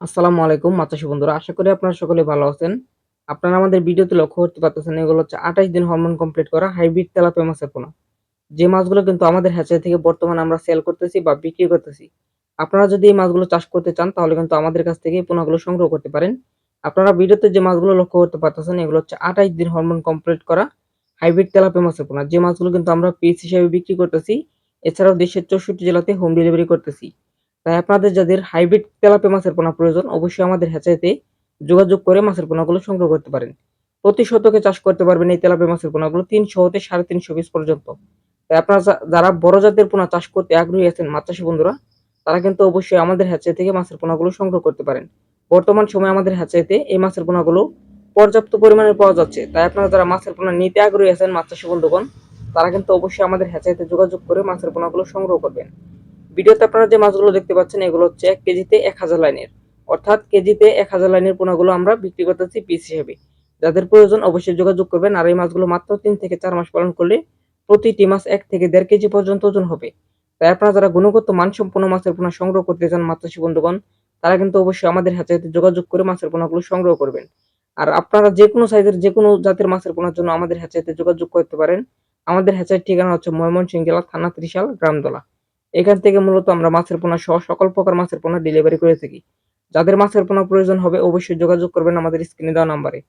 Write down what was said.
আসসালামু আলাইকুম মাছচাষী বন্ধুরা। আশা করি আপনারা সকলে ভালো আছেন। আপনারা আমাদের ভিডিওতে লক্ষ্য করতে পারতেছেন এগুলো হচ্ছে ২৮ দিন হরমোন কমপ্লিট করা হাইব্রিড তেলাপিয়া মাছের পোনা। যে মাছগুলো কিন্তু আমাদের হ্যাচারি থেকে বর্তমানে আমরা সেল করতেছি বা বিক্রি করতেছি। আপনারা যদি এই মাছগুলো চাষ করতে চান তাহলে কিন্তু আমাদের কাছ থেকে এই পোনাগুলো সংগ্রহ করতে পারেন। আপনারা ভিডিওতে যে মাছগুলো লক্ষ্য করতে পারতেছেন এগুলো হচ্ছে ২৮ দিন হরমোন কমপ্লিট করা হাইব্রিড তেলাপিয়া মাছের পোনা। যে মাছগুলো কিন্তু আমরা পিস হিসেবে বিক্রি করতেছি। এছাড়াও দেশের ৬৪ জেলাতে হোম ডেলিভারি করতেছি। তাই আপনাদের যাদের হাইব্রিড তেলাপিয়া মাছের পোনা প্রয়োজন অবশ্যই আমাদের হ্যাচারিতে যোগাযোগ করে মাছের পোনাগুলো সংগ্রহ করতে পারেন। প্রতি শতকে চাষ করতে পারবেন এই তেলাপিয়া মাছের পোনাগুলো ৩০০ হতে ৩৫০ পিস পর্যন্ত। তাই আপনারা যারা বড় জাতের পোনা চাষ করতে আগ্রহী আছেন মাছ চাষী বন্ধুরা, তারা কিন্তু অবশ্যই আমাদের হ্যাচারি থেকে মাছের পোনাগুলো সংগ্রহ করতে পারেন। বর্তমান সময়ে আমাদের হ্যাচারিতে এই মাছের পোনাগুলো পর্যাপ্ত পরিমাণে পাওয়া যাচ্ছে। তাই আপনারা যারা মাছের পোনা নিতে আগ্রহী আছেন মাছ চাষী বন্ধুগণ, তারা কিন্তু অবশ্যই আমাদের হ্যাচারিতে যোগাযোগ করে মাছের পোনাগুলো সংগ্রহ করবেন। ভিডিওতে আপনারা যে মাছগুলো দেখতে পাচ্ছেন এগুলো হচ্ছে ১ কেজিতে ১,০০০ লাইনের। অর্থাৎ কেজিতে ১,০০০ লাইনের পোনাগুলো আমরা বিক্রি করতেছি পিস হিসেবে। যাদের প্রয়োজন অবশ্যই যোগাযোগ করবেন। আর এই মাছগুলো মাত্র ৩ থেকে ৪ মাস পালন করলে প্রতিটি মাছ ১ থেকে ১.৫ কেজি পর্যন্ত ওজন হবে। তাই আপনারা যারা গুণগত মানসম্পন্ন মাছের পোনা সংগ্রহ করতে চান মাছ চাষী বন্ধুগণ, তারা কিন্তু অবশ্যই আমাদের হ্যাচারিতে যোগাযোগ করে মাছের পোনাগুলো সংগ্রহ করবেন। আর আপনারা যেকোনো সাইজের যেকোনো জাতের মাছের পোনার জন্য আমাদের হ্যাচারিতে যোগাযোগ করতে পারেন। আমাদের হ্যাচারির ঠিকানা হচ্ছে ময়মনসিংহ জেলা, থানা ত্রিশাল, গ্রামদলা। এখান থেকে মূলত আমরা মাছের পোনা সহ সকল প্রকার মাছের পোনা ডেলিভারি করে থাকি। যাদের মাছের পোনা প্রয়োজন হবে অবশ্যই যোগাযোগ করবেন আমাদের স্ক্রিনে দেওয়া নাম্বারে।